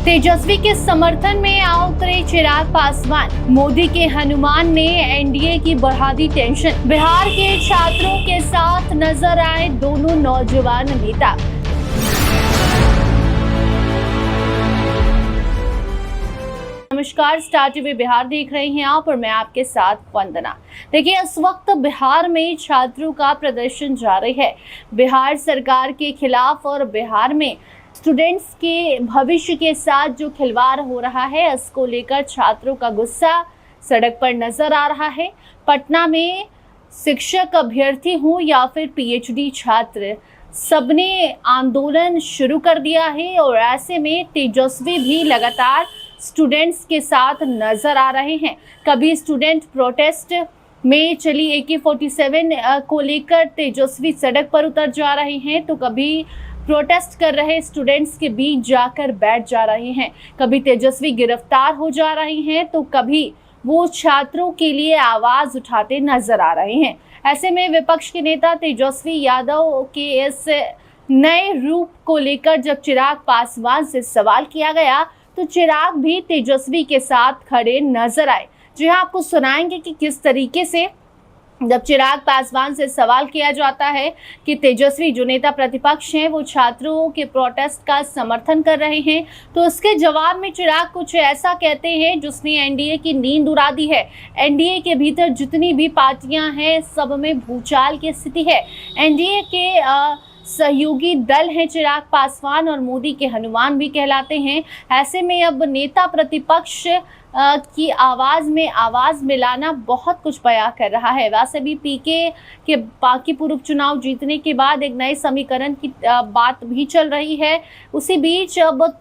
तेजस्वी के समर्थन में आ उतरे चिराग पासवान। मोदी के हनुमान ने एनडीए की बढ़ा दी टेंशन। बिहार के छात्रों के साथ नजर आए दोनों नौजवान नेता। नमस्कार, स्टार टीवी बिहार देख रहे हैं आप और मैं आपके साथ वंदना। देखिए, इस वक्त बिहार में छात्रों का प्रदर्शन जारी है बिहार सरकार के खिलाफ, और बिहार में स्टूडेंट्स के भविष्य के साथ जो खिलवाड़ हो रहा है, इसको लेकर छात्रों का गुस्सा सड़क पर नजर आ रहा है। पटना में शिक्षक अभ्यर्थी हो या फिर पीएचडी छात्र, सबने आंदोलन शुरू कर दिया है और ऐसे में तेजस्वी भी लगातार स्टूडेंट्स के साथ नजर आ रहे हैं। कभी स्टूडेंट प्रोटेस्ट में चली AK-47 को लेकर तेजस्वी सड़क पर उतर जा रहे हैं, तो कभी प्रोटेस्ट कर रहे स्टूडेंट्स के बीच जाकर बैठ जा रहे हैं। कभी तेजस्वी गिरफ्तार हो जा रहे हैं, तो कभी वो छात्रों के लिए आवाज उठाते नजर आ रहे हैं। ऐसे में विपक्ष के नेता तेजस्वी यादव के इस नए रूप को लेकर जब चिराग पासवान से सवाल किया गया, तो चिराग भी तेजस्वी के साथ खड़े नजर आए। जी हाँ, आपको सुनाएंगे कि किस तरीके से जब चिराग पासवान से सवाल किया जाता है कि तेजस्वी जो नेता प्रतिपक्ष हैं वो छात्रों के प्रोटेस्ट का समर्थन कर रहे हैं, तो उसके जवाब में चिराग कुछ ऐसा कहते हैं जिसने एनडीए की नींद उड़ा दी है। एनडीए के भीतर जितनी भी पार्टियां हैं, सब में भूचाल की स्थिति है। एनडीए के सहयोगी दल हैं चिराग पासवान, और मोदी के हनुमान भी कहलाते हैं। ऐसे में अब नेता प्रतिपक्ष की आवाज में आवाज मिलाना बहुत कुछ बयां कर रहा है। वैसे भी पीके के बाकी पूर्व चुनाव जीतने के बाद एक नए समीकरण की बात भी चल रही है। उसी बीच अब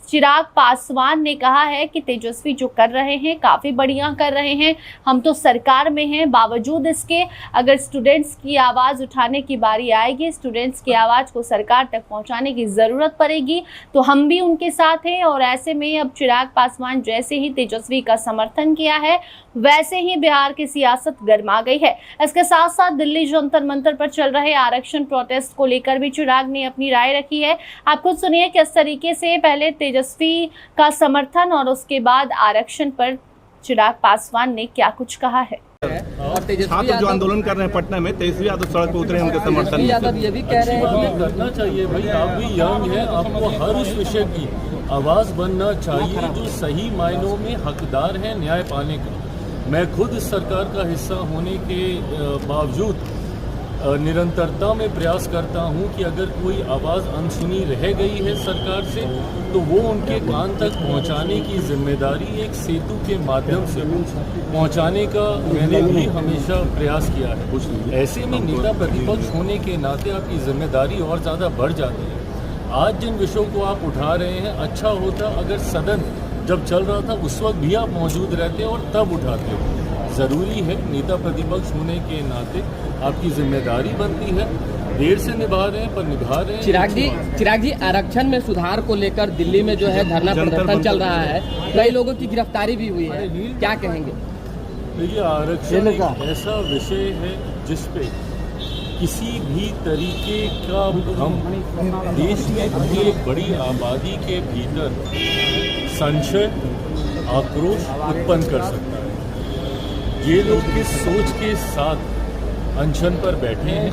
चिराग पासवान ने कहा है कि तेजस्वी जो कर रहे हैं काफ़ी बढ़िया कर रहे हैं, हम तो सरकार में हैं। बावजूद इसके अगर स्टूडेंट्स की आवाज़ उठाने की बारी आएगी, स्टूडेंट्स की आवाज़ को सरकार तक पहुंचाने की ज़रूरत पड़ेगी, तो हम भी उनके साथ हैं। और ऐसे में अब चिराग पासवान जैसे ही तेजस्वी का समर्थन किया है, वैसे ही बिहार की सियासत गर्मा गई है। इसके साथ साथ दिल्ली जंतर मंतर पर चल रहे आरक्षण प्रोटेस्ट को लेकर भी चिराग ने अपनी राय रखी है। आप खुद सुनिए किस तरीके से पहले तेजस्वी का समर्थन और उसके बाद आरक्षण पर चिराग पासवान ने क्या कुछ कहा है। और छात्र जो आंदोलन कर रहे हैं पटना में, तेजस्वी यादव सड़क पर उतरे हैं, उनके समर्थन में यादव ये भी कह रहे हैं कि करना चाहिए। भाई, आप भी यंग हैं, आपको हर उस विषय की आवाज़ बनना चाहिए जो सही मायनों में हकदार है न्याय पाने का। मैं खुद इस सरकार का हिस्सा होने के बावजूद निरंतरता में प्रयास करता हूं कि अगर कोई आवाज़ अनसुनी रह गई है सरकार से, तो वो उनके कान तक पहुंचाने की जिम्मेदारी एक सेतु के माध्यम से पहुंचाने का मैंने भी हमेशा प्रयास किया है। ऐसे में नेता प्रतिपक्ष होने के नाते आपकी जिम्मेदारी और ज़्यादा बढ़ जाती है। आज जिन विषयों को आप उठा रहे हैं, अच्छा होता अगर सदन जब चल रहा था उस वक्त भी आप मौजूद रहते और तब उठाते हो। ज़रूरी है, नेता प्रतिपक्ष होने के नाते आपकी जिम्मेदारी बनती है। देर से निभा रहे हैं पर निभा रहे हैं। चिराग जी, आरक्षण में सुधार को लेकर दिल्ली में जो है धरना प्रदर्शन चल रहा है, कई लोगों की गिरफ्तारी भी हुई है, क्या कहेंगे? देखिए, आरक्षण एक ऐसा विषय है जिसपे किसी भी तरीके का भ्रम देश में एक बड़ी आबादी के भीतर संशय, आक्रोश उत्पन्न कर सकता है। ये लोग किस सोच के साथ अनशन पर बैठे हैं,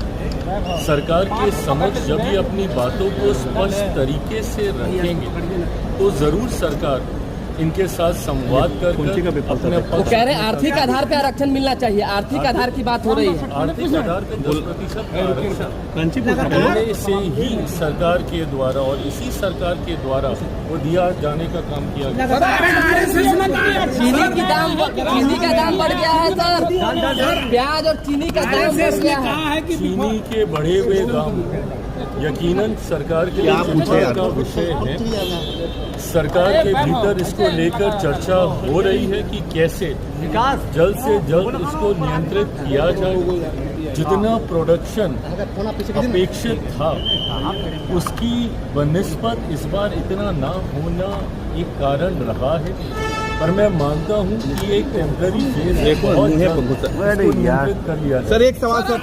सरकार के समक्ष जब ये अपनी बातों को स्पष्ट तरीके से रखेंगे, तो ज़रूर सरकार इनके साथ संवाद कर अपने वो कह रहे हैं आर्थिक आधार पर आरक्षण मिलना चाहिए। आर्थिक आधार की बात हो रही है। आर्थिक आधार पर 10% आरक्षण से ही सरकार के द्वारा और इसी सरकार के द्वारा वो दिया जाने का काम किया गया। चीनी का दाम बढ़ गया है सर, प्याज और चीनी का दाम बढ़ गया है। चीनी के बढ़े हुए दाम यकीनन सरकार के लिए चिंता का विषय है। सरकार के भीतर इसको लेकर चर्चा हो रही है कि कैसे जल्द से जल्द इसको नियंत्रित किया जाए। जितना प्रोडक्शन अपेक्षित था उसकी बनिस्बत इस बार इतना ना होना एक कारण रहा है, पर मैं मानता हूँ कि एक टेम्पररी फेज है, बहुत नियंत्रित कर लिया। सर, एक सवाल सर,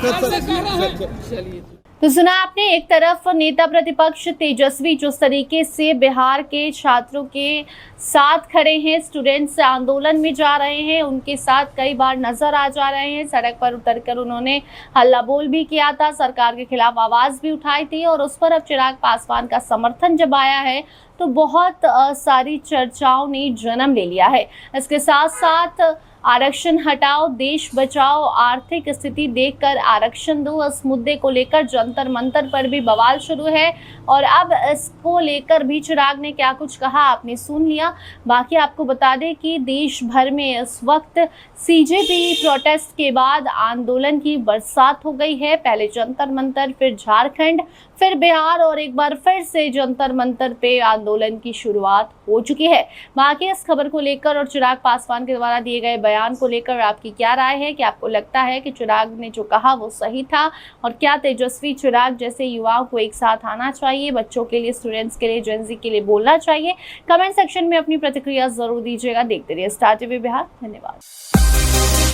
तो सुना आपने, एक तरफ नेता प्रतिपक्ष तेजस्वी जिस तरीके से बिहार के छात्रों के साथ खड़े हैं, स्टूडेंट्स आंदोलन में जा रहे हैं, उनके साथ कई बार नजर आ जा रहे हैं। सड़क पर उतरकर उन्होंने हल्ला बोल भी किया था, सरकार के खिलाफ आवाज भी उठाई थी और उस पर अब चिराग पासवान का समर्थन जब आया है तो बहुत सारी चर्चाओं ने जन्म ले लिया है। इसके साथ साथ आरक्षण हटाओ, देश बचाओ, आर्थिक स्थिति देखकर आरक्षण दो, इस मुद्दे को लेकर जंतर मंतर पर भी बवाल शुरू है। और अब इसको लेकर भी चिराग ने क्या कुछ कहा आपने सुन लिया। बाकी आपको बता दें कि देश भर में इस वक्त सीजेपी प्रोटेस्ट के बाद आंदोलन की बरसात हो गई है। पहले जंतर मंतर, फिर झारखंड, फिर बिहार और एक बार फिर से जंतर मंतर पे आंदोलन की शुरुआत हो चुकी है। बाकी इस खबर को लेकर और चिराग पासवान के द्वारा दिए गए बयान को लेकर आपकी क्या राय है? क्या आपको लगता है कि चिराग ने जो कहा वो सही था? और क्या तेजस्वी, चिराग जैसे युवाओं को एक साथ आना चाहिए, बच्चों के लिए, स्टूडेंट्स के लिए, जेनजी के लिए बोलना चाहिए? कमेंट सेक्शन में अपनी प्रतिक्रिया जरूर दीजिएगा। देखते रहिए स्टार टीवी बिहार। धन्यवाद।